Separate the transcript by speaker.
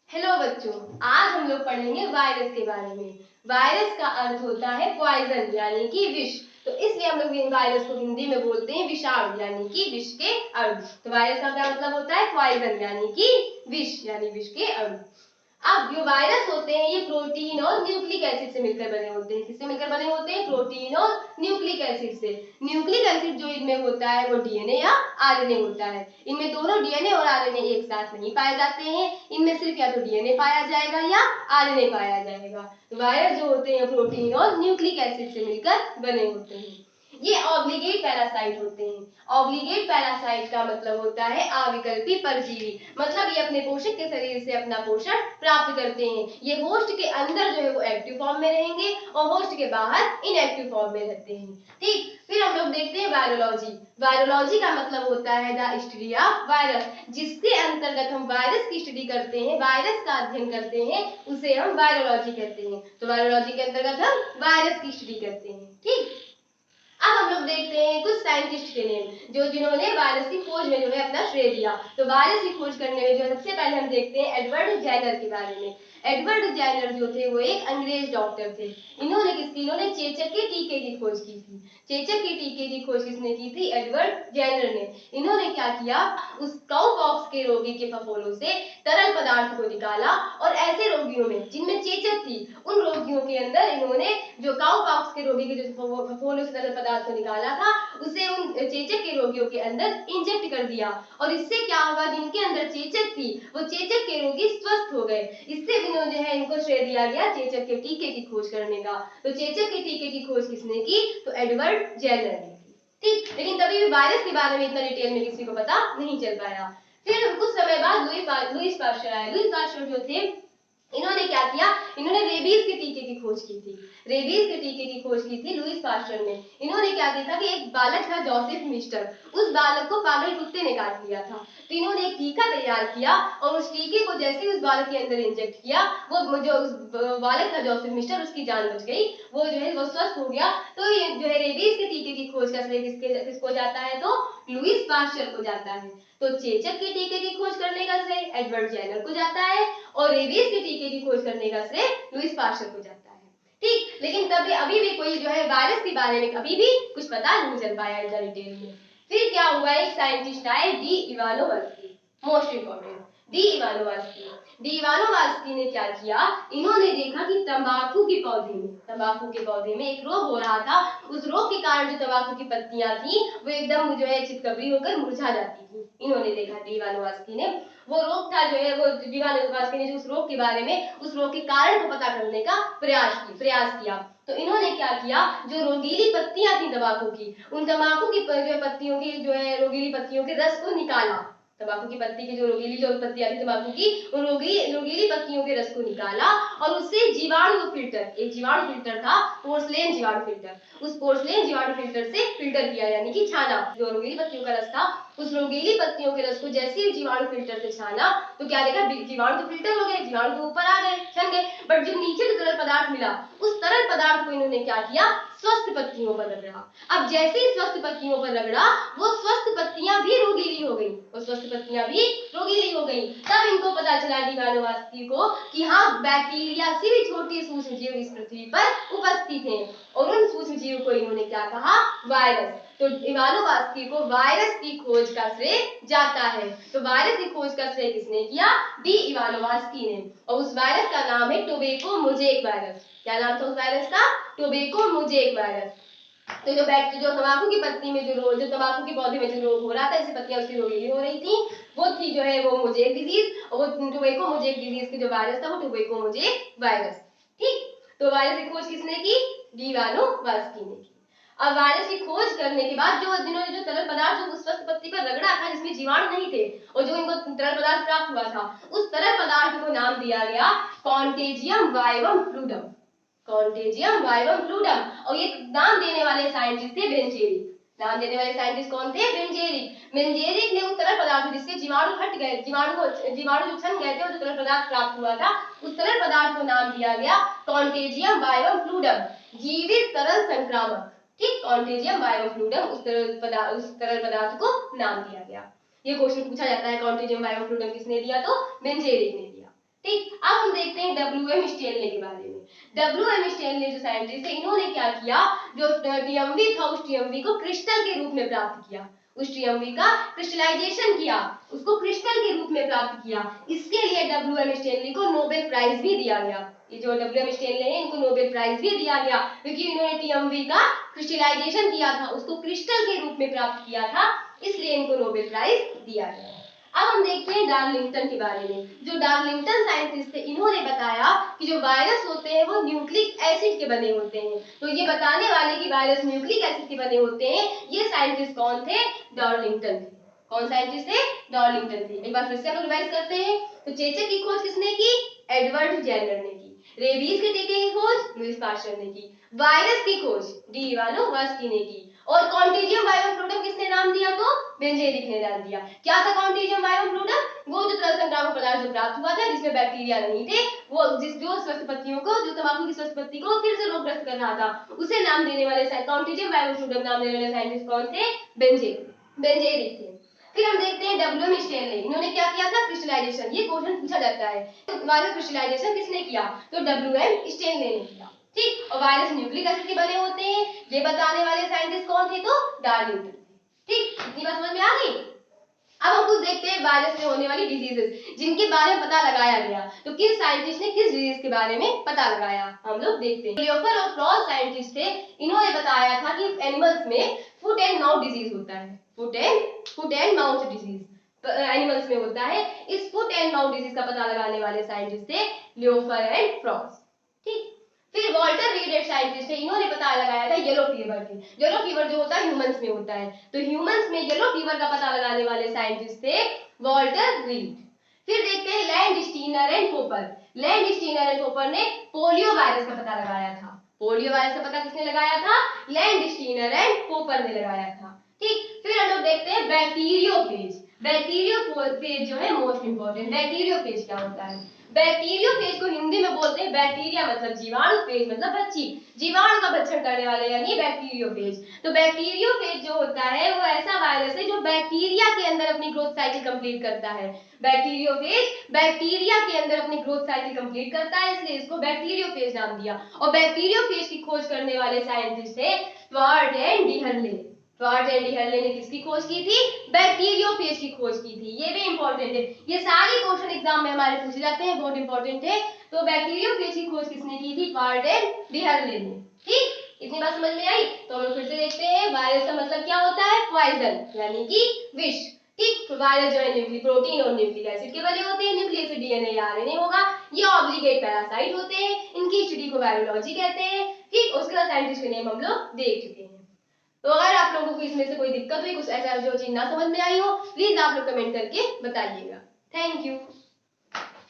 Speaker 1: Hello बच्चों, आज हम लोग पढ़ेंगे वायरस के बारे में। वायरस का अर्थ होता है पॉइजन यानी कि विष। तो इसलिए हम लोग वायरस को हिंदी में बोलते हैं विषाणु यानी कि विष के अणु। तो वायरस का क्या मतलब होता है? पॉइजन यानी कि विष यानी विष के अणु। अब जो वायरस होते हैं ये प्रोटीन और न्यूक्लिक एसिड से मिलकर बने होते हैं। किससे मिलकर बने होते हैं? प्रोटीन और न्यूक्लिक एसिड से। न्यूक्लिक एसिड जो इनमें होता है वो डीएनए या आरएनए होता है। इनमें दोनों डीएनए और आरएनए एक साथ नहीं पाए जाते हैं। इनमें सिर्फ या तो डीएनए पाया जाएगा या आरएनए पाया जाएगा। तो वायरस जो होते हैं प्रोटीन और न्यूक्लिक एसिड से मिलकर बने होते हैं। ये ऑब्लिगेट पैरासाइट होते हैं। ऑब्लिगेट पैरासाइट का मतलब होता है अविकल्पी परजीवी। मतलब ये अपने पोषक के शरीर से अपना पोषण प्राप्त करते हैं। ये होस्ट के अंदर जो है वो एक्टिव फॉर्म में रहेंगे और होस्ट के बाहर इनएक्टिव फॉर्म में रहते हैं। ठीक, फिर हम लोग देखते हैं वायरोलॉजी। वायरोलॉजी का मतलब होता है द स्टडी ऑफ वायरस। जिसके अंतर्गत हम वायरस की स्टडी करते हैं, वायरस का अध्ययन करते हैं, उसे हम वायरोलॉजी कहते हैं। तो वायरोलॉजी के अंतर्गत हम वायरस की स्टडी करते हैं। ठीक, अब हम लोग देखते हैं कुछ साइंटिस्ट के नेम जिन्होंने वायरस की खोज में जो है अपना श्रेय दिया। तो वायरस की खोज करने में जो है सबसे पहले हम देखते हैं एडवर्ड जेनर के बारे में। एडवर्ड जेनर जो थे वो एक अंग्रेज डॉक्टर थे। इन्होंने चेचक के टीके की खोज की थी। चेचक के टीके की खोज किसने की थी? एडवर्ड जेनर ने। इन्होंने क्या किया, उस काउपॉक्स के रोगी के फफोलों से तरल पदार्थ को निकाला और ऐसे रोगियों में जिनमें चेचक थी उन रोगियों के अंदर इन्होंने जो काउपॉक्स के रोगी के जो फफोलों से तरल पदार्थ को निकाला था उसे उन चेचक के रोगियों के अंदर इंजेक्ट कर दिया। और इससे क्या हुआ, जिनके अंदर चेचक थी वो चेचक के रोगी स्वस्थ हो गए। इससे इन्होंने जो है इनको श्रेय दिया गया चेचक के टीके की खोज करने का। तो चेचक के टीके की खोज किसने की? तो एडवर्ड जेनर ने की। ठीक, लेकिन तभी भी वायरस के बारे में इतना डिटेल में किसी को पता नहीं चल पाया। फिर कुछ समय बाद लुईस पाश्चर आए। लुईस पाश्चर जो थे इन्होंने क्या किया, इन्होंने रेबीज के टीके की खोज की थी। रेबीज के टीके की खोज की थी लुईस पाश्चर ने। इन्होंने क्या किया था कि एक बालक था जोसेफ मिस्टर, उस बालक को पागल कुत्ते ने काट लिया था। तो इन्होंने एक टीका तैयार किया और उस टीके को जैसे ही उस बालक के अंदर इंजेक्ट किया, वो जो उस बालक था जोसेफ मिस्टर, उसकी जान बच गई। वो जो है वो स्वस्थ हो गया। तो ये जो है रेबीज के टीके की खोज का श्रेय किसको जाता है? तो लुईस पाश्चर को जाता है। तो चेचक के टीके की खोज करने का श्रेय एडवर्ड जेनर को जाता है और रेबीज के टीके की खोज करने का श्रेय लुईस पाश्चर को जाता है। ठीक, लेकिन तब अभी भी कोई जो है वायरस के बारे में कभी भी कुछ पता नहीं चल पाया इतना डिटेल में। फिर क्या हुआ, एक साइंटिस्ट आए D Ivanovsky. Most important, D Ivanovsky. D Ivanovsky ने क्या किया, इन्होंने देखा कि तंबाकू के पौधे में एक रोग हो रहा था। उस रोग के कारण जो तंबाकू की पत्तियां थी वो एकदम जो है चितकबरी होकर मुरझा जाती थी। इन्होंने देखा डी इवानोवस्की ने, वो रोग था जो है वो डी इवानोवस्की ने जो उस रोग के बारे में उस रोग के कारण को पता करने का प्रयास किया। तो इन्होंने क्या किया, जो रोगीली पत्तियां थी तंबाकू की, उन तंबाकू की जो पत्तियों की जो है रोगीली पत्तियों के रस को निकाला। तंबाकू की पत्ती की जो रोगीली जो पत्तियां थी तंबाकू की, उन रोगीली पत्तियों के रस को निकाला और उससे जीवाणु फिल्टर, एक जीवाणु फिल्टर था पोर्सलेन जीवाणु फिल्टर, उस पोर्सलेन जीवाणु फिल्टर से फिल्टर किया यानी कि छाना। जो रोगीली पत्तियों का रस था उस रोगीली पत्तियों के रस को जैसे ही जीवाणु फिल्टर से छाना तो क्या देखा, जीवाणु तो फिल्टर हो गए, जीवाणु तो ऊपर आ गए, छन गए, बट जो नीचे जो तरल पदार्थ मिला उस तरल पदार्थ को इन्होंने क्या किया, स्वस्थ पत्तियों पर रगड़ा। अब जैसे ही स्वस्थ पत्तियों पर रगड़ा वो स्वस्थ पत्तियां भी रोगीली हो गई, वो स्वस्थ पत्तियां भी रोगीली हो गई। तब इनको पता चला डी इवानोवस्की को कि हाँ, बैक्टीरिया से भी छोटे सूक्ष्म जीव इस पृथ्वी पर उपस्थित हैं और उन सूक्ष्म जीव को इन्होंने क्या कहा, वायरस। तो इवानोवस्की को वायरस की खोज का श्रेय जाता है। तो वायरस की खोज का श्रेय किसने किया? डी इवानोवस्की ने। और उस वायरस का नाम है टोबैको मोज़ेक वायरस। क्या नाम था उस वायरस का? Tobacco mosaic virus. तो जो तंबाकू की पत्ती में जो तंबाकू के पौधे में जो रोग हो रहा था, इससे पत्तियां उसकी रोगीली हो रही थी, वो थी जो है वो मोज़ेक डिजीज, और वो टोबैको मोज़ेक डिजीज की जो वायरस था वो टोबैको मोज़ेक वायरस। ठीक, तो वायरस की खोज किसने की? डी इवानोवस्की ने की। अब वायरस की खोज करने के बाद जिन्होंने जो तरल पदार्थ जो उस स्वस्थ पत्ती पर रगड़ा था जिसमें जीवाणु नहीं थे और जो इनको तरल पदार्थ प्राप्त हुआ था, उस तरल पदार्थ को नाम दिया गया contagium vivum fluidum. Contagium vivum fluidum. और ये नाम देने वाले साइंटिस्ट थे बेंजेरिक। नाम देने वाले साइंटिस्ट कौन थे? बेंजेरिक। बेंजेरिक ने उस तरल पदार्थ जिससे जीवाणु हट गए, जीवाणु जो छन गए थे और जो तरल पदार्थ प्राप्त हुआ था उस तरल पदार्थ को नाम दिया गया कॉन्टेजियम वाइवम फ्लूइडम, जीवित तरल संक्रामक। ठीक, कॉन्टेजियम वाइवम फ्लूइडम उस तरल पदार्थ को नाम दिया गया। ये क्वेश्चन पूछा जाता है कॉन्टेजियम वाइवम फ्लूइडम किसने दिया? तो बेंजेरिक ने दिया। ठीक, अब हम देखते हैं WM स्टेनले के बारे में। WM स्टेनले जो साइंटिस्ट है, इन्होंने क्या किया, जो TMV था उस TMV को क्रिस्टल के रूप में प्राप्त किया, उस TMV का क्रिस्टलाइजेशन किया, उसको क्रिस्टल के रूप में प्राप्त किया। इसके लिए WM स्टेनले को नोबेल प्राइज भी दिया गया। ये जो WM स्टेनले है, इनको नोबेल प्राइज भी दिया गया क्योंकि इन्होंने TMV का क्रिस्टलाइजेशन किया था, उसको क्रिस्टल के रूप में प्राप्त किया था, इसलिए इनको नोबेल प्राइज दिया गया। अब हम देखते हैं डार्लिंगटन के बारे में। जो डार्लिंगटन साइंटिस्ट थे, इन्होंने बताया कि जो वायरस होते हैं वो न्यूक्लिक एसिड के बने होते हैं। तो ये बताने वाले कि वायरस न्यूक्लिक एसिड के बने होते हैं, ये साइंटिस्ट कौन थे, डार्लिंगटन थे। कौन साइंटिस्ट थे, डार्लिंगटन थे। एक बार फिर से हम रिवाइज करते हैं। तो चेचक की खोज किसने की, एडवर्ड जेनर ने की। रेबीज के टीके की खोज लुईस पास्चर ने की। वायरस की खोज डी इवानोव्स्की ने की। और कॉन्टेजियम वायरम फ्लूइडम किसने नाम दिया, तो बेंजेरिक ने नाम दिया। क्या था कॉन्टेजियम वायरम फ्लूइडम, वो जो तरल संक्रामक पदार्थ जो प्राप्त हुआ था जिसमें बैक्टीरिया नहीं थे, वो जो स्वस्थ पत्तियों को, जो तंबाकू की स्वस्थ पत्ती को फिर से रोगग्रस्त कर रहा था, उसे नाम देने वाले कॉन्टेजियम वायरम फ्लूइडम नाम देने वाले साइंटिस्ट कौन थे, बेंजेरिक थे। फिर हम देखते हैं WM स्टेनले, इन्होंने क्या किया था, क्रिस्टलाइजेशन। ये क्वेश्चन पूछा जाता है, वायरस क्रिस्टलाइजेशन किसने किया, तो WM स्टेनले ने किया। ठीक, और वायरस न्यूक्लिक एसिड के बने होते हैं, ये बताने वाले साइंटिस्ट कौन थे, तो डार्लिंगटन थे। ठीक, इतनी बात समझ में आ गई। अब हम कुछ देखते हैं वायरस से होने वाली डिजीजेस जिनके बारे में पता लगाया गया। तो किस साइंटिस्ट ने किस डिजीज के बारे में पता लगाया, हम लोग देखते हैं। लियोफर और फ्रॉस्ट साइंटिस्ट थे, इन्होंने बताया था कि एनिमल्स में फुट एंड माउथ डिजीज होता है, foot and mouth disease animals में होता है। इस फुट एंड माउथ डिजीज का पता लगाने वाले साइंटिस्ट थे लियोफर एंड फ्रॉस्ट। ठीक, फिर वॉल्टर रीड एक साइंटिस्ट है, इन्होंने पता लगाया था येलो फीवर के। येलो फीवर जो होता है ह्यूमंस में होता है, तो ह्यूमंस में येलो फीवर का पता लगाने वाले साइंटिस्ट थे वॉल्टर रीड। फिर देखते हैं Landsteiner and hopper. Landsteiner and hopper ने पोलियो वायरस का पता लगाया था। पोलियो वायरस का पता किसने लगाया था, लैंडस्टीनर एंड होपर ने लगाया था। ठीक, फिर हम लोग देखते हैं बैक्टीरियोफेज। बैक्टीरियोफेज जो है मोस्ट इंपॉर्टेंट। बैक्टीरियोफेज क्या होता है, बैक्टीरियोफेज को हिंदी में बोलते हैं बैक्टीरिया मतलब जीवाणु, फेज मतलब बच्ची, जीवाणु का भक्षण करने वाले यानी बैक्टीरियोफेज। तो बैक्टीरियोफेज जो होता है वो ऐसा वायरस है जो बैक्टीरिया के अंदर अपनी ग्रोथ साइकिल कंप्लीट करता है। बैक्टीरियोफेज बैक्टीरिया के अंदर अपनी ग्रोथ साइकिल कंप्लीट करता है, इसलिए इसको बैक्टीरियोफेज नाम दिया। और बैक्टीरियोफेज की खोज करने वाले साइंटिस्ट थे ट्वार्ट एंड डीहर्ले। ट्वार्ट एंड डीहर्ले ने किसकी खोज की थी, बैक्टीरियोफेज की खोज की थी। ये भी इंपॉर्टेंट है, ये सारे क्वेश्चन एग्जाम में हमारे पूछे जाते हैं, बहुत इंपॉर्टेंट है। तो बैक्टीरियोफेज की खोज किसने की थी, ट्वार्ट एंड डीहर्ले ने। ठीक, इतनी बात समझ में आई। तो हम लोग फिर से देखते हैं, वायरस का मतलब क्या होता है, पॉइजन यानी कि विष। ठीक, तो वायरस जो है न्यूक्लिक प्रोटीन और न्यूक्लिक एसिड के बने होते हैं। न्यूक्लिक एसिड DNA या RNA होगा। ये ऑब्लिगेट पैरासाइट होते हैं, इनकी स्टडी को वायरोलॉजी कहते हैं। ठीक, उसके बाद साइंटिस्ट के नेम हम लोग देख चुके हैं। तो अगर आप लोगों को इसमें से कोई दिक्कत हुई, कुछ ऐसा जो चीज ना समझ में आई हो, प्लीज आप लोग कमेंट करके बताइएगा। Thank you.